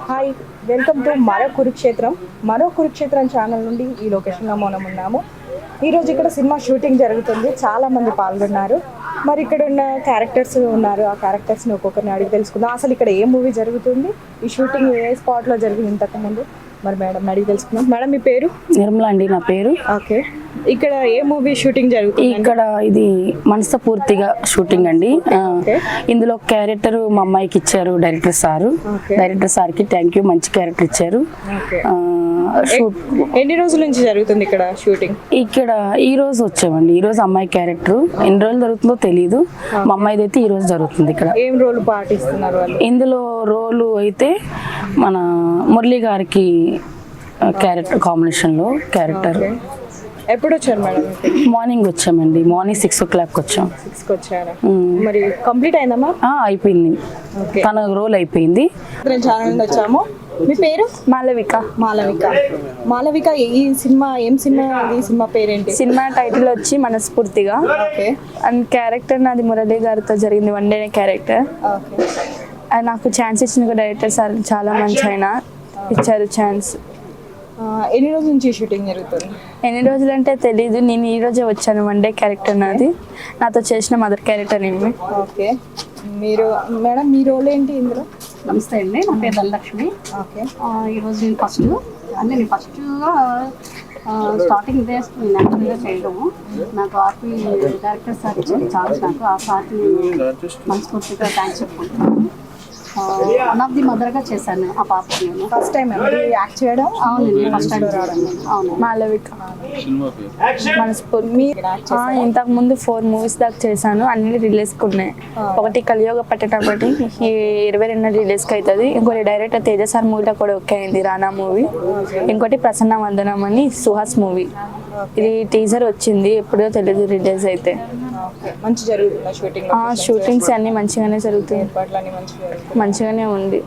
Hi, welcome to మరో కురుక్షేత్రం channel నుండి ఈ లొకేషన్లో మనం ఉన్నాము. ఈరోజు ఇక్కడ సినిమా షూటింగ్ జరుగుతుంది. చాలామంది పాల్గొన్నారు. మరి ఇక్కడ ఉన్న క్యారెక్టర్స్ ఉన్నారు. ఆ క్యారెక్టర్స్ని ఒక్కొక్కరిని అడిగి తెలుసుకుందాం. అసలు ఇక్కడ ఏ మూవీ జరుగుతుంది, ఈ షూటింగ్ ఏ స్పాట్లో జరిగింది ఇంతకుముందు, మరి మేడం అడిగి తెలుసుకుందాం. మేడం మీ పేరు? నిర్మలా అండి నా పేరు. ఓకే, ఇక్కడ ఏ మూవీ షూటింగ్ జరుగుతుంది? ఇక్కడ ఇది మనస్ఫూర్తిగా షూటింగ్ అండి. ఇందులో క్యారెక్టర్ మా అమ్మాయికి ఇచ్చారు డైరెక్టర్ సార్కి థ్యాంక్ యూ, మంచి క్యారెక్టర్ ఇచ్చారు. ఎన్ని రోజుల నుంచి జరుగుతుంది ఇక్కడ షూటింగ్? ఇక్కడ ఈ రోజు వచ్చామండి. ఈ రోజు అమ్మాయి క్యారెక్టర్ ఎన్ని రోజులు జరుగుతుందో తెలియదు. మా అమ్మాయిది అయితే ఈ రోజు జరుగుతుంది. ఇక్కడ ఏం రోల్ పాటిస్తున్నారు వాళ్ళు? ఇందులో రోలు అయితే మన మురళి గారికి క్యారెక్టర్ కాంబినేషన్లో క్యారెక్టర్. ఎప్పుడు వచ్చారు మేడం? మార్నింగ్ వచ్చామండి. మార్నింగ్ 6 o'clock వచ్చాం. 6కి వచ్చారా? మరి కంప్లీట్ అయిందమ్మా? అయిపోయింది. తన రోల్ అయిపోయింది. ఛానల్ నుండి వచ్చాము. మీ పేరు? మాలవిక. ఈ సినిమా ఏం సినిమా? ఈ సినిమా పేరేంటి? సినిమా టైటిల్ వచ్చి మనస్ఫూర్తిగా. ఓకే. అండ్ క్యారెక్టర్ నాది మురళి గారితో జరిగింది, వన్ డే క్యారెక్టర్. ఓకే. నాకు ఛాన్స్ ఇచ్చిన డైరెక్టర్ సార్ చాలా మంచి ఆయన ఇచ్చారు ఛాన్స్. ఎన్ని రోజుల నుంచి షూటింగ్ జరుగుతుంది? ఎన్ని రోజులు అంటే తెలీదు. నేను ఈ రోజే వచ్చాను. వన్ డే క్యారెక్టర్ నాది. నాతో చేసిన మదర్ క్యారెక్టర్ నేను. ఓకే. మీరు మేడం మీ రోల్ ఏంటి ఇందులో? నమస్తే అండి, నా పేరు ధనలక్ష్మి. ఓకే. ఈరోజు నేను ఫస్ట్గా స్టార్టింగ్ డేస్ న్యాచురల్గా చేయడము. నాకు ఆర్పి డైరెక్టర్ సార్ ఇచ్చిన ఛాన్స్. నాకు ఆ సార్కి మనస్ఫూర్తిగా థ్యాంక్స్ చెప్పుకుంటున్నాను. వన్ ఆఫ్ ది మదర్గా చేశాను ఆ పాప. నేను ఫస్ట్ టైం యాక్ట్ చేయడం? అవునండి, ఫస్ట్ టైం రావడం. అవును. మాలవిక మనస్ఫూర్తి. ఇంతకు ముందు 4 movies దాకా చేశాను. అన్ని రిలీజ్కి ఉన్నాయి. ఒకటి కలియోగ పట్టణం, ఒకటి 22 రిలీజ్కి అవుతుంది. ఇంకోటి డైరెక్టర్ తేజ సార్ మూవీలో కూడా ఓకే అయింది, రానా మూవీ. ఇంకోటి ప్రసన్న వందనం అని సుహాస్ మూవీ. ఇది టీజర్ వచ్చింది, ఎప్పుడో తెలియదు రిలీజ్ అయితే. మంచి జరుగుతుంది షూటింగ్? షూటింగ్స్ అన్ని మంచిగానే జరుగుతాయి, మంచిగానే ఉంది.